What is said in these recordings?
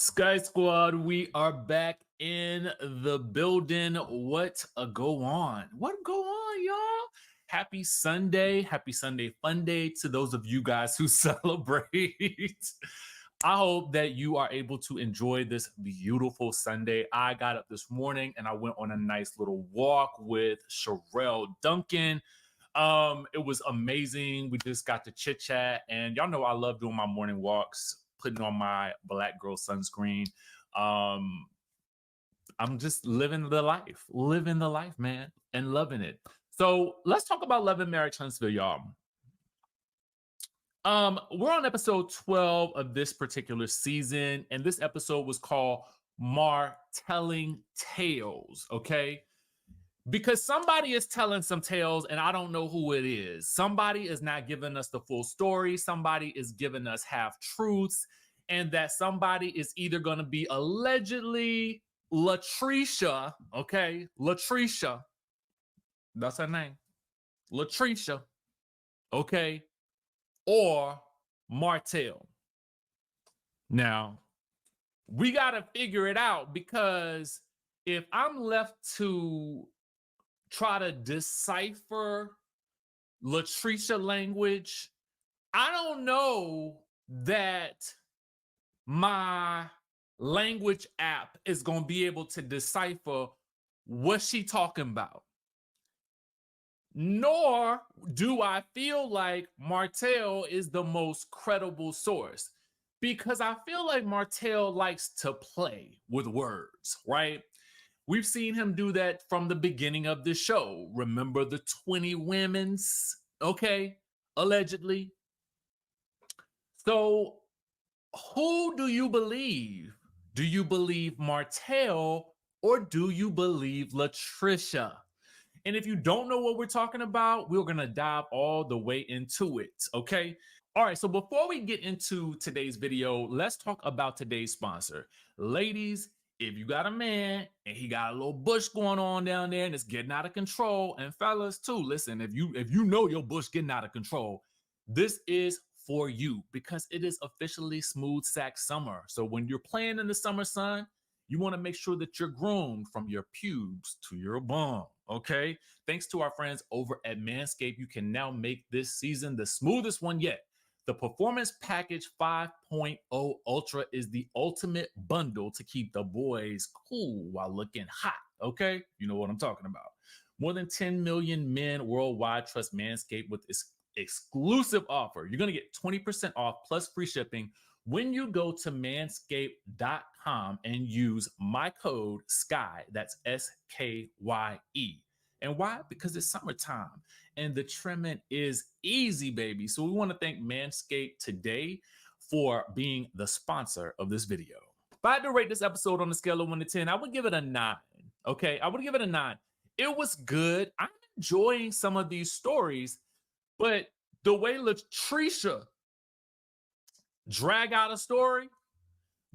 Skye Squad, we are back in the building. What a go on? What go on, y'all? Happy Sunday fun day to those of you guys who celebrate. I hope that you are able to enjoy this beautiful Sunday. I got up this morning and I went on a nice little walk with Sherelle Duncan. It was amazing. We just got to chit chat, and y'all know I love doing my morning walks, putting on my Black Girl sunscreen. I'm just living the life, man, and loving it. So let's talk about Love and Marriage Huntsville, y'all. We're on episode 12 of this particular season, and this episode was called Martelling Tales, okay? Because somebody is telling some tales and I don't know who it is. Somebody is not giving us the full story. Somebody is giving us half truths, and that somebody is either going to be allegedly Latricia, okay? Latricia. That's her name. Latricia, okay? Or Martell. Now, we got to figure it out, because if I'm left to try to decipher Latricia language, I don't know that my language app is going to be able to decipher what she talking about. Nor do I feel like Martell is the most credible source, because I feel like Martell likes to play with words, right? We've seen him do that from the beginning of the show. Remember the 20 women's, okay, allegedly. So who do you believe? Do you believe Martell or do you believe Latricia? And if you don't know what we're talking about, we're going to dive all the way into it, okay? All right, so before we get into today's video, let's talk about today's sponsor. Ladies, if you got a man and he got a little bush going on down there and it's getting out of control, and fellas too, listen, if you know your bush getting out of control, this is for you, because it is officially smooth sack summer. So when you're playing in the summer sun, you want to make sure that you're groomed from your pubes to your bum, okay? Thanks to our friends over at Manscaped, you can now make this season the smoothest one yet. The Performance Package 5.0 Ultra is the ultimate bundle to keep the boys cool while looking hot, okay? You know what I'm talking about. More than 10 million men worldwide trust Manscaped with this exclusive offer. You're going to get 20% off plus free shipping when you go to manscaped.com and use my code SKYE, that's SKYE. And why? Because it's summertime and the trimming is easy, baby. So we want to thank Manscaped today for being the sponsor of this video. If I had to rate this episode on a scale of 1 to 10, I would give it a 9. Okay, I would give it a 9. It was good. I'm enjoying some of these stories, but the way Latricia drag out a story,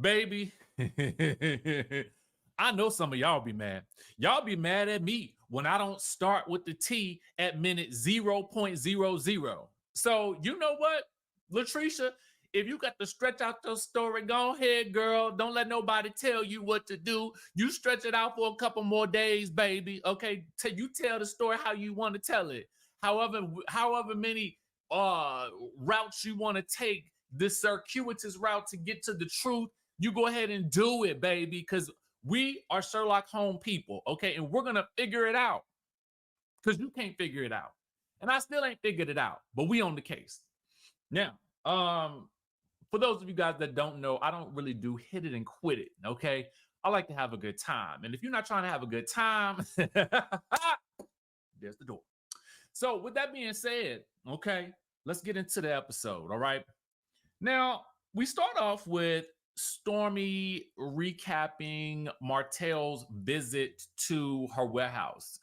baby, I know some of y'all be mad. Y'all be mad at me when I don't start with the T at minute 0.00. So you know what, Latricia, if you got to stretch out your story, go ahead, girl. Don't let nobody tell you what to do. You stretch it out for a couple more days, baby. Okay, you tell the story how you want to tell it. However many routes you want to take, this circuitous route to get to the truth, you go ahead and do it, baby, because we are Sherlock Holmes people, okay? And we're going to figure it out, because you can't figure it out. And I still ain't figured it out, but we on the case. Now, for those of you guys that don't know, I don't really do hit it and quit it, okay? I like to have a good time. And if you're not trying to have a good time, there's the door. So with that being said, okay, let's get into the episode, all right? Now, we start off with Stormy recapping Martell's visit to her warehouse.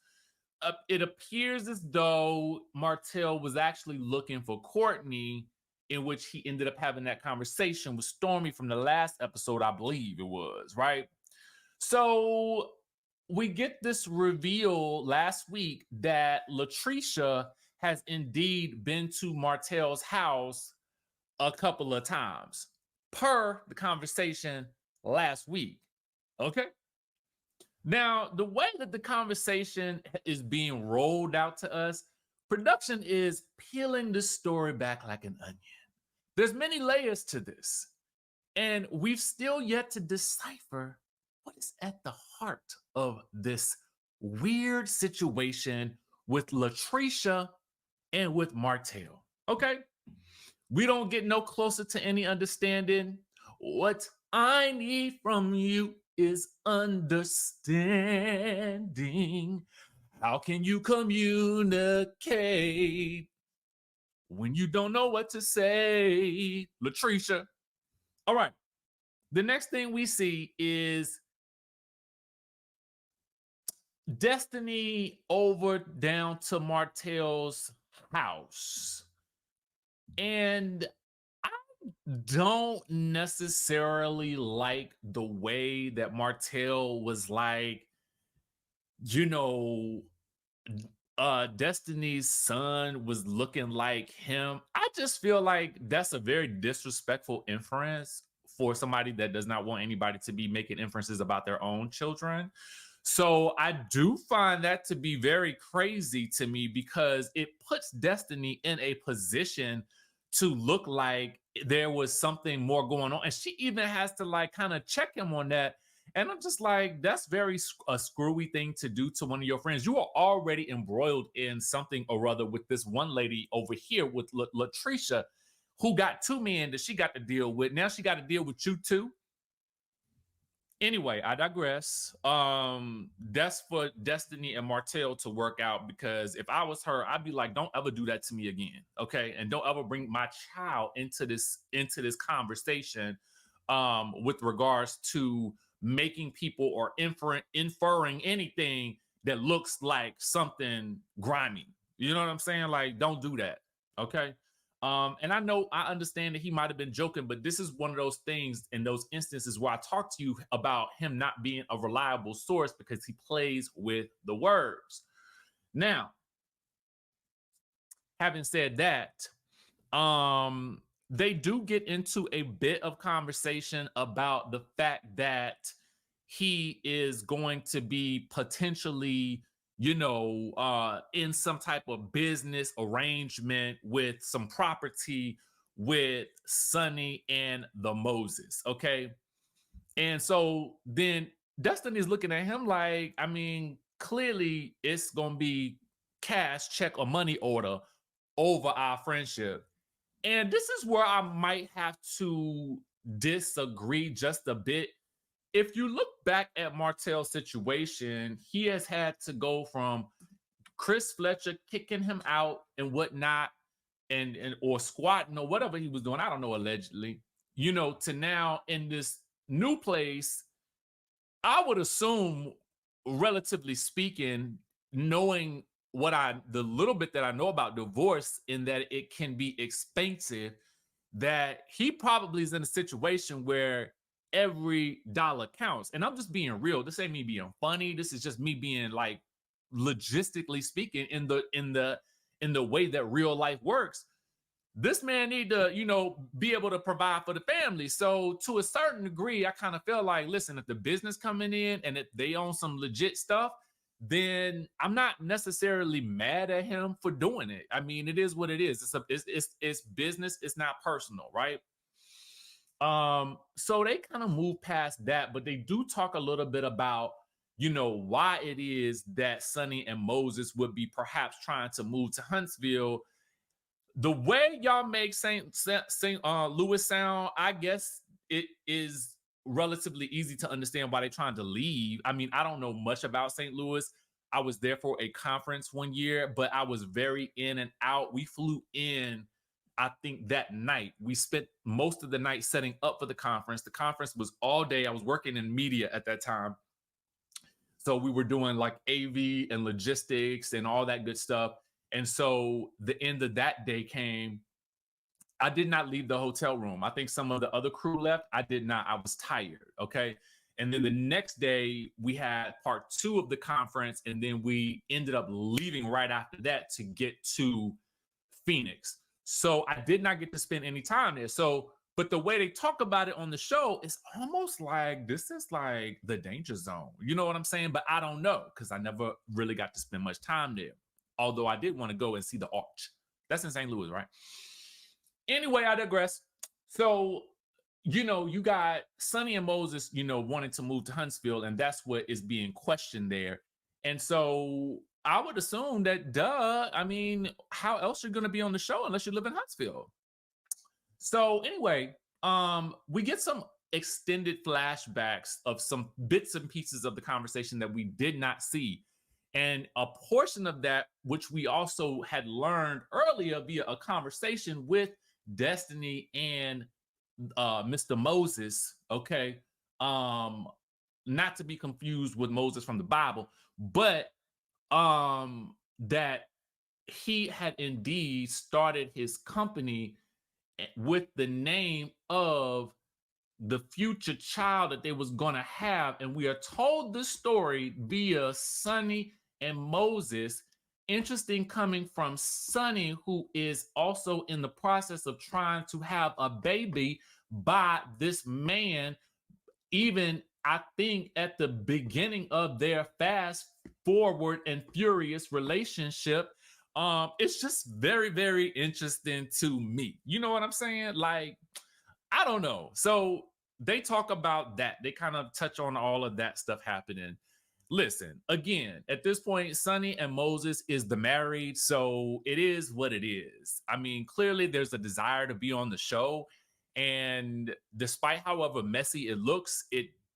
It appears as though Martell was actually looking for Courtney, in which he ended up having that conversation with Stormy from the last episode, I believe it was, right? So we get this reveal last week that Latricia has indeed been to Martell's house a couple of times, per the conversation last week. Okay. Now, the way that the conversation is being rolled out to us, production is peeling the story back like an onion. There's many layers to this, and we've still yet to decipher what is at the heart of this weird situation with Latricia and with Martell. Okay? We don't get no closer to any understanding. What I need from you is understanding. How can you communicate when you don't know what to say, Latricia? All right. The next thing we see is Destiny over down to Martell's house. And I don't necessarily like the way that Martell was like, you know, Destiny's son was looking like him. I just feel like that's a very disrespectful inference for somebody that does not want anybody to be making inferences about their own children. So I do find that to be very crazy to me because it puts Destiny in a position to look like there was something more going on. And she even has to like kind of check him on that. And I'm just like, that's very a screwy thing to do to one of your friends. You are already embroiled in something or other with this one lady over here with Latricia, who got two men that she got to deal with. Now she got to deal with you too. Anyway, I digress. That's for Destiny and Martell to work out, because if I was her, I'd be like, don't ever do that to me again. Okay. And don't ever bring my child into this conversation with regards to making people or inferring anything that looks like something grimy. You know what I'm saying? Like, don't do that. Okay. And I understand that he might have been joking, but this is one of those things in those instances where I talk to you about him not being a reliable source because he plays with the words. Now, having said that, they do get into a bit of conversation about the fact that he is going to be potentially, in some type of business arrangement with some property with Sonny and the Moses. Okay. And so then Destiny's looking at him like, I mean, clearly it's going to be cash, check, or money order over our friendship. And this is where I might have to disagree just a bit. If you look back at Martell's situation, he has had to go from Chris Fletcher kicking him out and whatnot, and or squatting or whatever he was doing, I don't know, allegedly, to now in this new place. I would assume, relatively speaking, knowing the little bit that I know about divorce, in that it can be expensive, that he probably is in a situation where every dollar counts. And I'm just being real. This ain't me being funny. This is just me being like, logistically speaking, in the way that real life works. This man need to, be able to provide for the family. So to a certain degree, I kind of feel like, listen, if the business coming in and if they own some legit stuff, then I'm not necessarily mad at him for doing it. I mean, it is what it is. It's business. It's not personal, right? So they kind of move past that, but they do talk a little bit about, why it is that Sonny and Moses would be perhaps trying to move to Huntsville. The way y'all make St. Louis sound, I guess it is relatively easy to understand why they're trying to leave. I mean, I don't know much about St. Louis. I was there for a conference one year, but I was very in and out. We flew in, I think, that night. We spent most of the night setting up for the conference. The conference was all day. I was working in media at that time. So we were doing like AV and logistics and all that good stuff. And so the end of that day came. I did not leave the hotel room. I think some of the other crew left. I did not. I was tired. Okay. And then the next day we had part 2 of the conference. And then we ended up leaving right after that to get to Phoenix. So I did not get to spend any time there. So But the way they talk about it on the show is almost like this is like the danger zone. You know what I'm saying? But I don't know because I never really got to spend much time there. Although I did want to go and see the arch. That's in St. Louis, right? Anyway, I digress. So, you got Sonny and Moses, wanting to move to Huntsville, and that's what is being questioned there. And so I would assume that, I mean, how else you're going to be on the show unless you live in Huntsville? So anyway, we get some extended flashbacks of some bits and pieces of the conversation that we did not see. And a portion of that, which we also had learned earlier via a conversation with Destiny and Mr. Moses, okay? Not to be confused with Moses from the Bible, but that he had indeed started his company with the name of the future child that they was going to have. And we are told this story via Sonny and Moses. Interesting, coming from Sonny, who is also in the process of trying to have a baby by this man, even I think at the beginning of their fast forward and furious relationship. It's just very, very interesting to me. You know what I'm saying? Like, I don't know. So they talk about that. They kind of touch on all of that stuff happening. Listen, again, at this point, Sonny and Moses is the married, so it is what it is. I mean, clearly there's a desire to be on the show, and despite however messy it looks,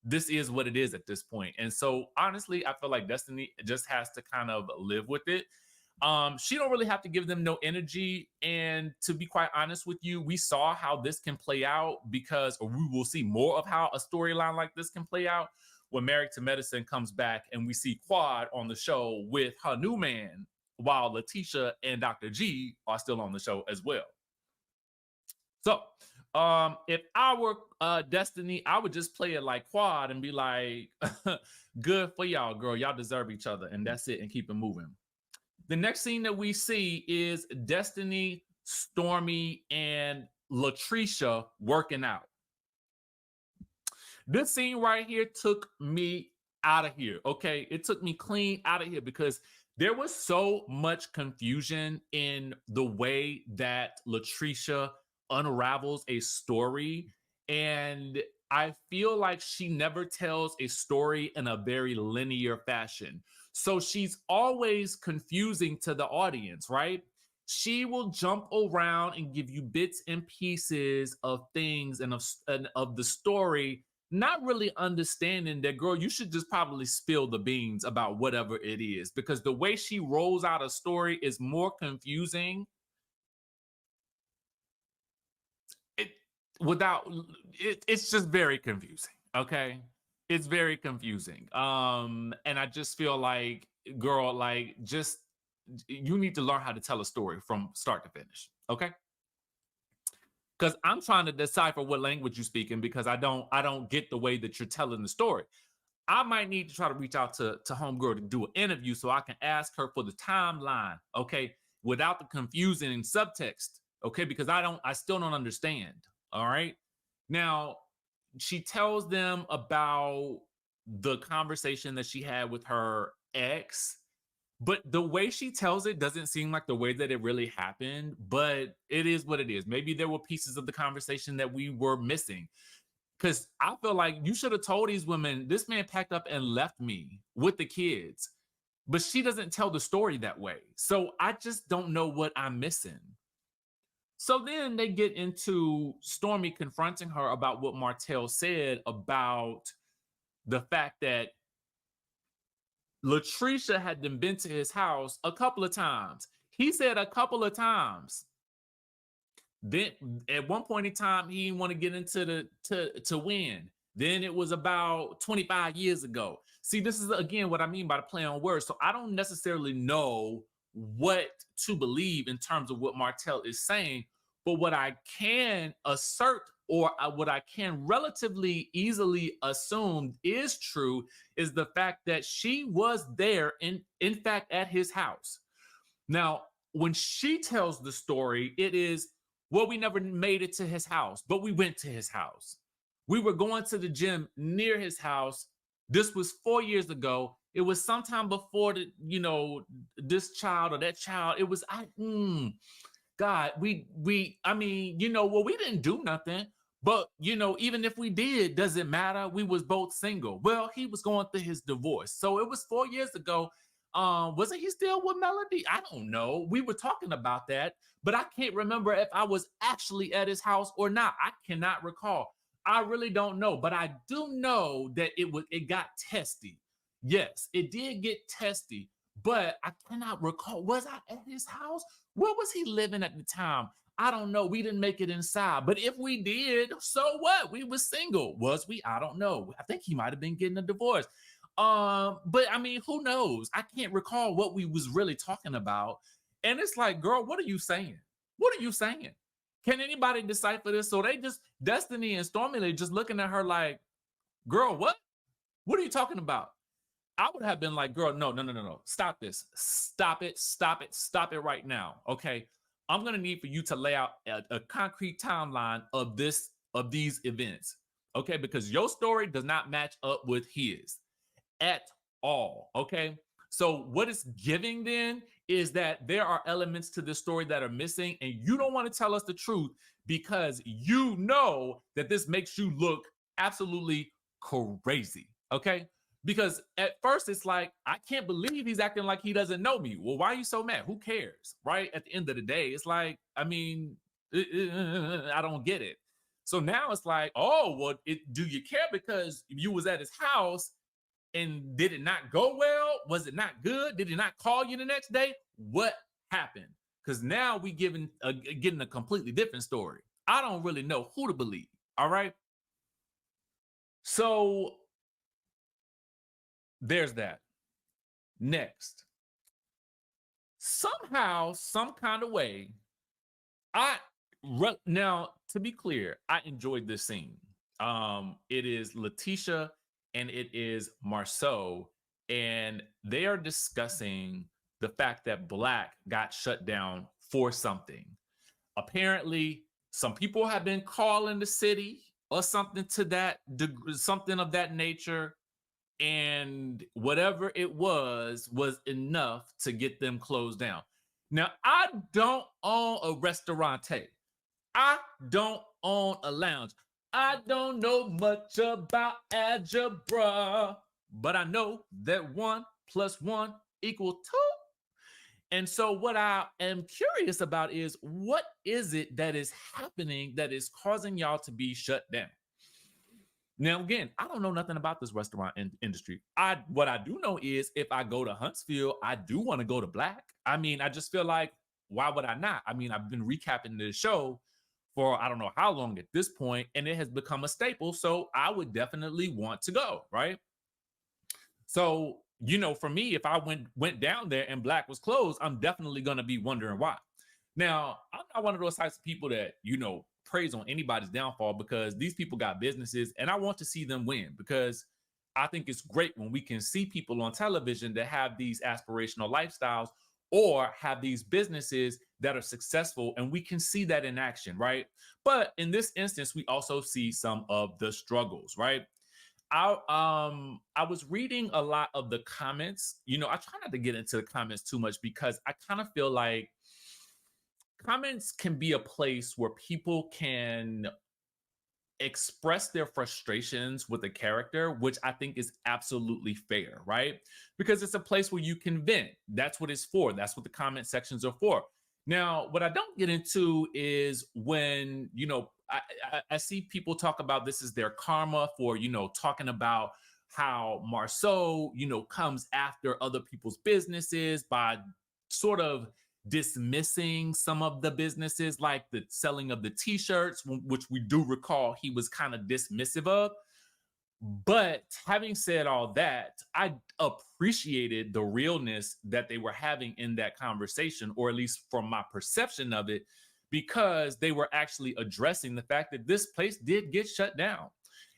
this is what it is at this point. And so honestly, I feel like Destiny just has to kind of live with it. She don't really have to give them no energy. And to be quite honest with you, we saw how this can play out or we will see more of how a storyline like this can play out when Married to Medicine comes back and we see Quad on the show with her new man, while Latisha and Dr. G are still on the show as well. So if I were Destiny, I would just play it like Quad and be like, good for y'all, girl. Y'all deserve each other. And that's it, and keep it moving. The next scene that we see is Destiny, Stormy, and Latricia working out. This scene right here took me out of here, okay? It took me clean out of here because there was so much confusion in the way that Latricia unravels a story. And I feel like she never tells a story in a very linear fashion. So she's always confusing to the audience, right? She will jump around and give you bits and pieces of things and of the story, not really understanding that, girl, you should just probably spill the beans about whatever it is, because the way she rolls out a story is more confusing. It's just very confusing, okay? It's very confusing. And I just feel like, girl, like, just you need to learn how to tell a story from start to finish, okay? Because I'm trying to decipher what language you're speaking, because I don't get the way that you're telling the story. I might need to try to reach out to homegirl to do an interview so I can ask her for the timeline, okay, without the confusing subtext, okay? Because I still don't understand. All right. Now, she tells them about the conversation that she had with her ex, but the way she tells it doesn't seem like the way that it really happened, but it is what it is. Maybe there were pieces of the conversation that we were missing, because I feel like you should have told these women, this man packed up and left me with the kids, but she doesn't tell the story that way. So I just don't know what I'm missing. So then they get into Stormy confronting her about what Martell said about the fact that Latricia had been to his house a couple of times. He said a couple of times. Then at one point in time, he didn't want to get into to win. Then it was about 25 years ago. See, this is again what I mean by the play on words. So I don't necessarily know what to believe in terms of what Martell is saying. But what I can assert, or what I can relatively easily assume is true, is the fact that she was there, in fact, at his house. Now, when she tells the story, it is Well, we never made it to his house, but we went to his house. We were going to the gym near his house. This was 4 years ago. It was sometime before this child or that child. It was God, I mean, well, we didn't do nothing, but even if we did, does it matter? We was both single. Well, he was going through his divorce. So it was 4 years ago. Wasn't he still with Melody? I don't know. We were talking about that, but I can't remember if I was actually at his house or not. I cannot recall. I really don't know, but I do know that it got testy. Yes, it did get testy, but I cannot recall. Was I at his house? Where was he living at the time? I don't know. We didn't make it inside, but if we did, so what? We were single. Was we? I don't know. I think he might have been getting a divorce. But I mean, who knows? I can't recall what we was really talking about. And it's like, girl, what are you saying? What are you saying? Can anybody decipher this? So they just, Destiny and Stormy, they just looking at her like, girl, what? What are you talking about? I would have been like, girl, no. Stop this. Stop it right now. Okay. I'm gonna need for you to lay out a concrete timeline of these events. Okay, because your story does not match up with his at all. Okay. So what it's giving then is that there are elements to this story that are missing, and you don't want to tell us the truth because you know that this makes you look absolutely crazy. Okay. Because at first it's like, I can't believe he's acting like he doesn't know me. Well, why are you so mad? Who cares? Right? At the end of the day, it's like, I mean, I don't get it. So now it's like, oh, well, do you care because you was at his house and did it not go well? Was it not good? Did he not call you the next day? What happened? Because now we getting a completely different story. I don't really know who to believe. All right. So there's that. Next, somehow, some kind of way, now to be clear, I enjoyed this scene. It is Latisha and it is Marsau, and they are discussing the fact that Blaque got shut down for something. Apparently, some people have been calling the city or something to that, something of that nature. And whatever it was enough to get them closed down. Now, I don't own a restaurante. I don't own a lounge. I don't know much about algebra, but I know that 1 + 1 = 2. And so what I am curious about is, what is it that is happening that is causing y'all to be shut down? Now, again, I don't know nothing about this restaurant industry. What I do know is if I go to Huntsville, I do want to go to Blaque. I mean, I just feel like, why would I not? I mean, I've been recapping the show for I don't know how long at this point, and it has become a staple. So I would definitely want to go, right? So, for me, if I went down there and Blaque was closed, I'm definitely gonna be wondering why. Now, I'm not one of those types of people that, praise on anybody's downfall, because these people got businesses and I want to see them win, because I think it's great when we can see people on television that have these aspirational lifestyles or have these businesses that are successful, and we can see that in action, right? But in this instance, we also see some of the struggles, right? I was reading a lot of the comments. I try not to get into the comments too much because I kind of feel like comments can be a place where people can express their frustrations with a character, which I think is absolutely fair, right? Because it's a place where you can vent. That's what it's for. That's what the comment sections are for. Now, what I don't get into is when, I see people talk about this is their karma for, talking about how Marsau, comes after other people's businesses by sort of dismissing some of the businesses, like the selling of the t-shirts, which we do recall he was kind of dismissive of. But having said all that, I appreciated the realness that they were having in that conversation, or at least from my perception of it, because they were actually addressing the fact that this place did get shut down.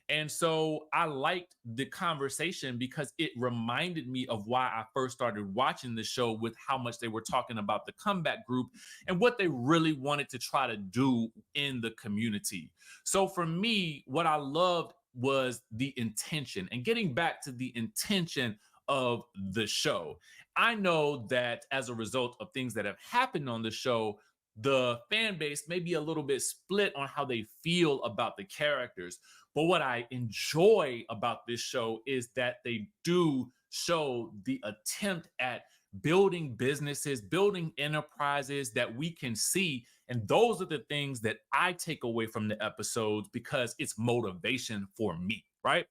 And so I liked the conversation because it reminded me of why I first started watching the show, with how much they were talking about the comeback group and what they really wanted to try to do in the community. So for me, what I loved was the intention, and getting back to the intention of the show. I know that as a result of things that have happened on the show, the fan base may be a little bit split on how they feel about the characters. But what I enjoy about this show is that they do show the attempt at building businesses, building enterprises that we can see. And those are the things that I take away from the episodes, because it's motivation for me, right?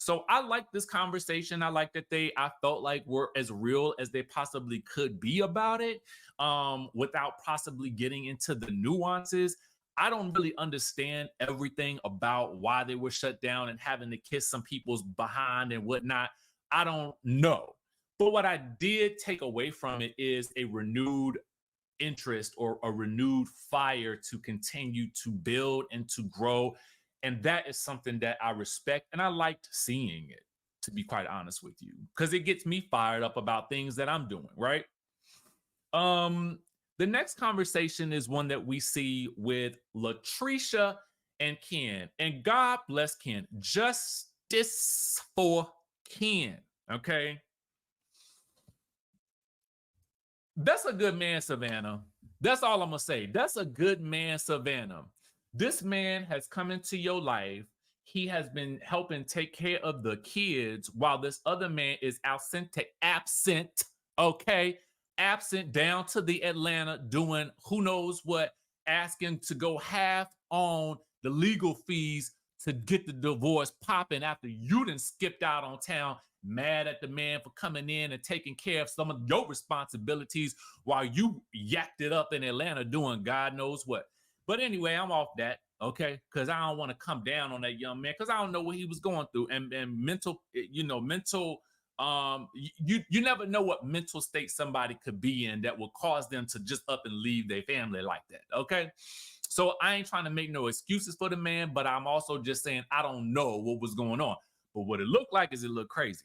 So I like this conversation. I like that I felt like were as real as they possibly could be about it, without possibly getting into the nuances. I don't really understand everything about why they were shut down and having to kiss some people's behind and whatnot. I don't know. But what I did take away from it is a renewed interest, or a renewed fire to continue to build and to grow. And that is something that I respect, and I liked seeing it, to be quite honest with you, because it gets me fired up about things that I'm doing, right? The next conversation is one that we see with Latricia and Ken. And God bless Ken. Justice for Ken. Okay. That's a good man, Savannah. That's all I'm gonna say. That's a good man, Savannah. This man has come into your life. He has been helping take care of the kids while this other man is absent, okay? Absent down to the Atlanta doing who knows what, asking to go half on the legal fees to get the divorce popping after you done skipped out on town, mad at the man for coming in and taking care of some of your responsibilities while you yacked it up in Atlanta doing God knows what. But anyway, I'm off that, okay? Because I don't want to come down on that young man, because I don't know what he was going through. And mental, you never know what mental state somebody could be in that will cause them to just up and leave their family like that, okay? So I ain't trying to make no excuses for the man, but I'm also just saying I don't know what was going on. But what it looked like is it looked crazy.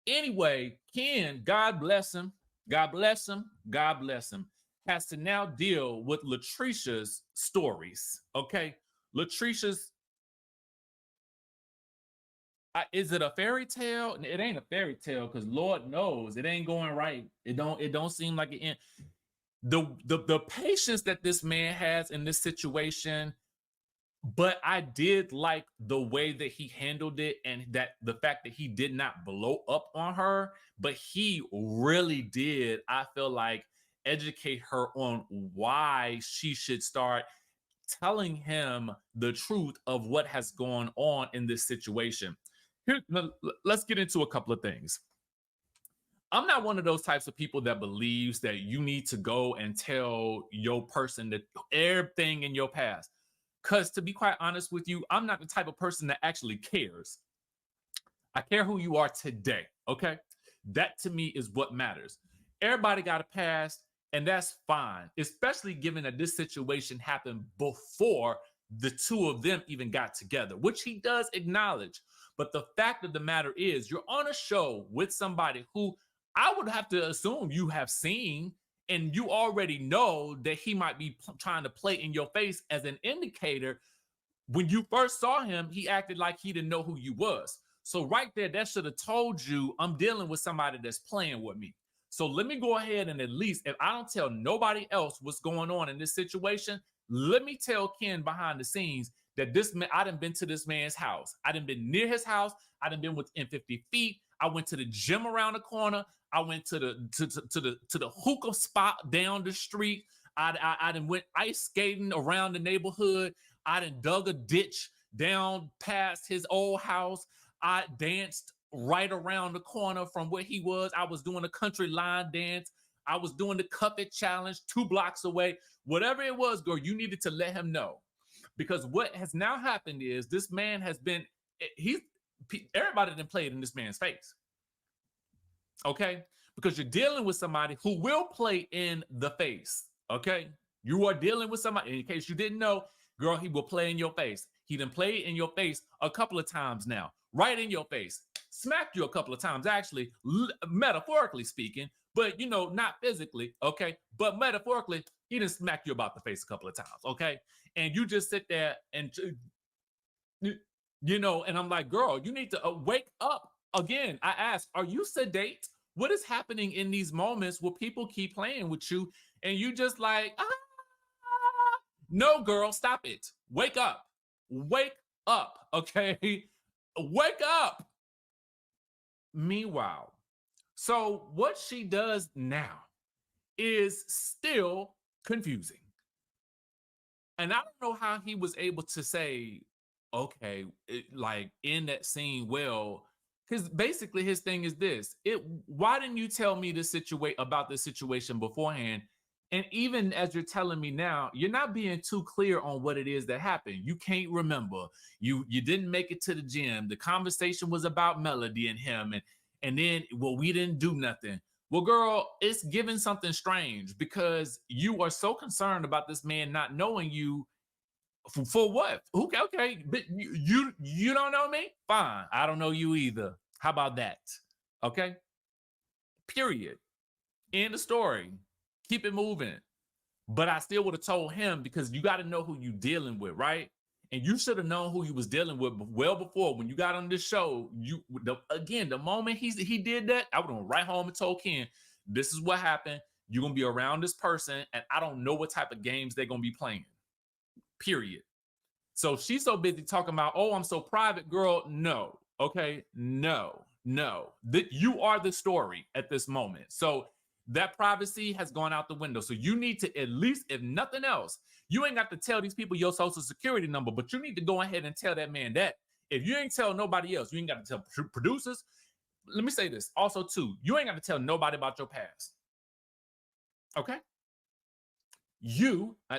Anyway, Ken, God bless him, God bless him, God bless him, has to now deal with Latricia's stories, okay? Latricia's, is it a fairy tale? It ain't a fairy tale, because Lord knows it ain't going right. It don't seem like it. The patience that this man has in this situation, but I did like the way that he handled it, and that the fact that he did not blow up on her, but he really did, I feel like, educate her on why she should start telling him the truth of what has gone on in this situation. Here, let's get into a couple of things. I'm not one of those types of people that believes that you need to go and tell your person that everything in your past. Because to be quite honest with you, I'm not the type of person that actually cares. I care who you are today, okay? That to me is what matters. Everybody got a past, and that's fine, especially given that this situation happened before the two of them even got together, which he does acknowledge. But the fact of the matter is, you're on a show with somebody who I would have to assume you have seen, and you already know that he might be trying to play in your face as an indicator. When you first saw him, he acted like he didn't know who you was. So right there, that should have told you I'm dealing with somebody that's playing with me. So let me go ahead and, at least if I don't tell nobody else what's going on in this situation, let me tell Ken behind the scenes that this man, I done been to this man's house. I done been near his house. I done been within 50 feet. I went to the gym around the corner. I went to the hookah spot down the street. I done went ice skating around the neighborhood. I done dug a ditch down past his old house. I danced right around the corner from where he was. I was doing a country line dance. I was doing the cup it challenge 2 blocks away. Whatever it was, girl, you needed to let him know. Because what has now happened is this man has been, everybody done played in this man's face. Okay? Because you're dealing with somebody who will play in the face. Okay? You are dealing with somebody, in case you didn't know, girl, he will play in your face. He done played in your face a couple of times now, right in your face, smacked you a couple of times, actually, metaphorically speaking, but not physically, okay? But metaphorically, he done smacked you about the face a couple of times, okay? And you just sit there and and I'm like, girl, you need to wake up. Again, I ask, are you sedate? What is happening in these moments where people keep playing with you and you just like, no, girl, stop it. Wake up. Wake up, okay? Wake up. Meanwhile, so what she does now is still confusing. And I don't know how he was able to say, okay, like in that scene, well, because basically his thing is this: why didn't you tell me about this situation beforehand? And even as you're telling me now, you're not being too clear on what it is that happened. You can't remember. You didn't make it to the gym. The conversation was about Melody and him, and then, well, we didn't do nothing. Well, girl, it's giving something strange because you are so concerned about this man not knowing you. For what? Okay, but you don't know me? Fine, I don't know you either. How about that? Okay. Period. End of story. Keep it moving. But I still would have told him because you got to know who you dealing with, right? And you should have known who you was dealing with well before when you got on this show. The moment he did that, I would have went right home and told Ken, this is what happened. You're gonna be around this person, and I don't know what type of games they're gonna be playing. Period. So she's so busy talking about, oh, I'm so private, girl. No, okay, no. You are the story at this moment. So that privacy has gone out the window. So you need to, at least, if nothing else, you ain't got to tell these people your social security number, but you need to go ahead and tell that man that. If you ain't tell nobody else, you ain't got to tell producers. Let me say this also too. You ain't got to tell nobody about your past. Okay?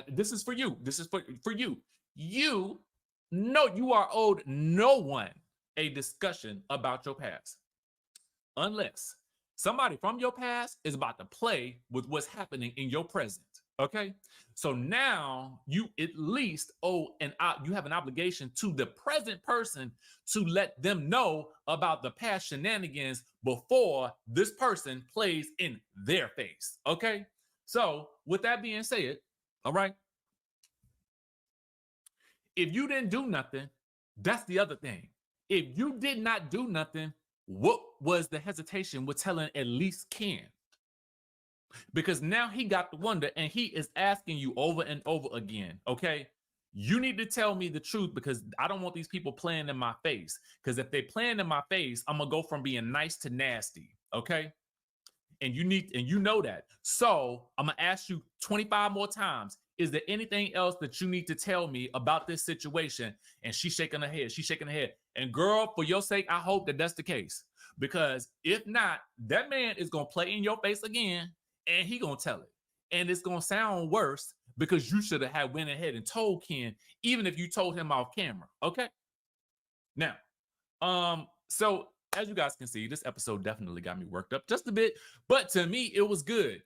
This is for you. This is for you. You are owed no one a discussion about your past. Unless somebody from your past is about to play with what's happening in your present. Okay. So now you at least you have an obligation to the present person to let them know about the past shenanigans before this person plays in their face. Okay. So with that being said, all right, if you didn't do nothing, that's the other thing. If you did not do nothing, what was the hesitation with telling at least Ken? Because now he got the wonder and he is asking you over and over again, okay? You need to tell me the truth because I don't want these people playing in my face. Because if they're playing in my face, I'm gonna go from being nice to nasty, okay? And you know that. So I'm gonna ask you 25 more times. Is there anything else that you need to tell me about this situation? And she's shaking her head. She's shaking her head. And girl, for your sake, I hope that that's the case. Because if not, that man is gonna play in your face again, and he gonna tell it. And it's gonna sound worse because you should have went ahead and told Ken, even if you told him off camera. Okay. Now, so as you guys can see, this episode definitely got me worked up just a bit, but to me, it was good.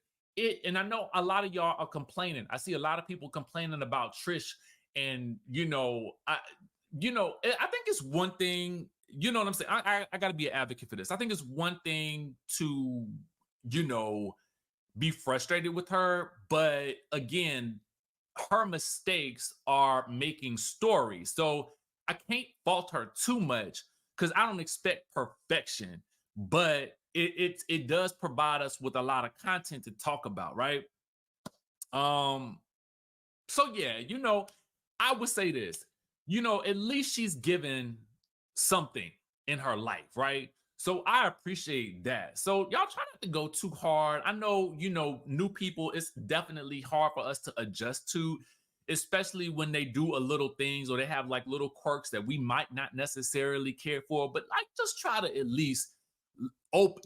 And I know a lot of y'all are complaining. I see a lot of people complaining about Trish, and I think it's one thing. You know what I'm saying? I got to be an advocate for this. I think it's one thing to, be frustrated with her, but again, her mistakes are making stories. So I can't fault her too much because I don't expect perfection, but it does provide us with a lot of content to talk about, right? So yeah, I would say this, at least she's given something in her life, right? So I appreciate that. So y'all try not to go too hard. I know, new people, it's definitely hard for us to adjust to, especially when they do a little things or they have like little quirks that we might not necessarily care for, but like just try to at least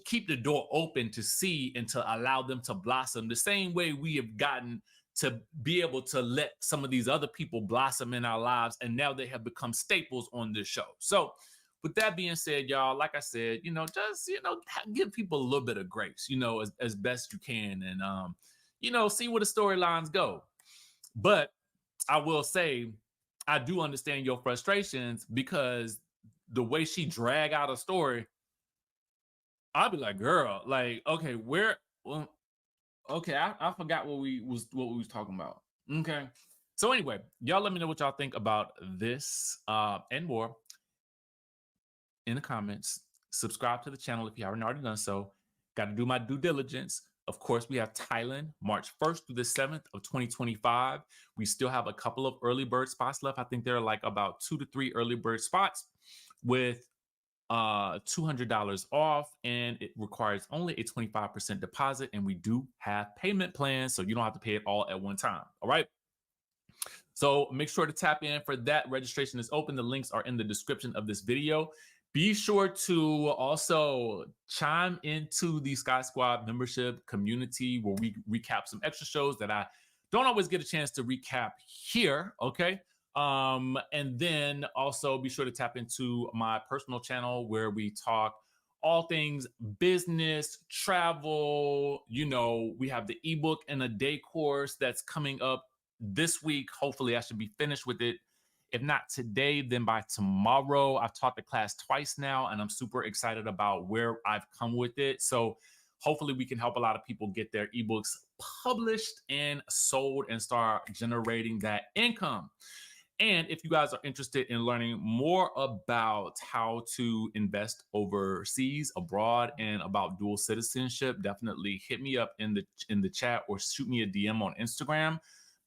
keep the door open to see and to allow them to blossom the same way we have gotten to be able to let some of these other people blossom in our lives. And now they have become staples on this show. So with that being said, y'all, like I said, just, give people a little bit of grace, as best you can. And, see where the storylines go. But I will say, I do understand your frustrations because the way she drag out a story, I'll be like, girl, like, okay, where? Well, okay, I forgot what we was talking about. Okay, so anyway, y'all let me know what y'all think about this and more in the comments. Subscribe to the channel if you haven't already done so. Got to do my due diligence. Of course, we have Thailand, March 1st through the 7th of 2025. We still have a couple of early bird spots left. I think there are like about 2 to 3 early bird spots with $200 off, and it requires only a 25% deposit, and we do have payment plans, so you don't have to pay it all at one time. All right, so make sure to tap in for that. Registration is open. The links are in the description of this video. Be sure to also chime into the Skye Squad membership community where we recap some extra shows that I don't always get a chance to recap here. Okay, and then also be sure to tap into my personal channel where we talk all things business, travel. You know, we have the ebook and a day course that's coming up this week. Hopefully I should be finished with it. If not today, then by tomorrow. I've taught the class twice now, and I'm super excited about where I've come with it. So hopefully we can help a lot of people get their ebooks published and sold and start generating that income. And if you guys are interested in learning more about how to invest overseas, abroad, and about dual citizenship, definitely hit me up in the chat or shoot me a DM on Instagram,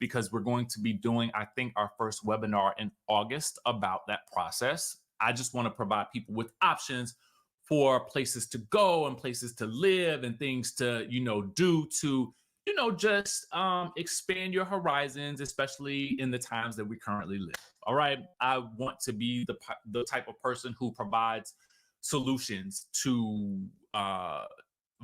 because we're going to be doing, I think, our first webinar in August about that process. I just want to provide people with options for places to go and places to live and things to, you know, do to, you know, just expand your horizons, especially in the times that we currently live. All right. I want to be the type of person who provides solutions to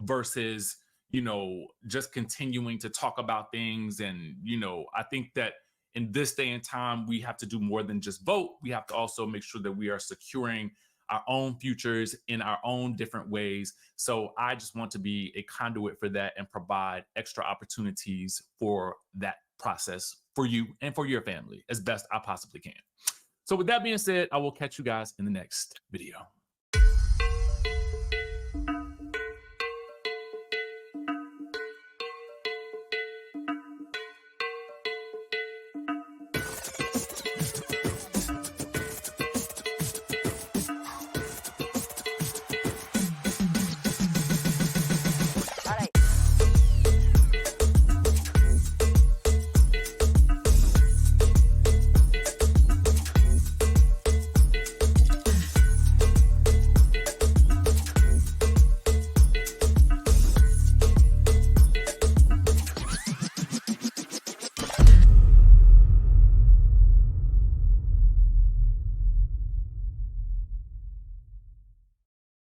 versus, you know, just continuing to talk about things. And, you know, I think that in this day and time, we have to do more than just vote. We have to also make sure that we are securing our own futures in our own different ways. So I just want to be a conduit for that and provide extra opportunities for that process for you and for your family as best I possibly can. So with that being said, I will catch you guys in the next video.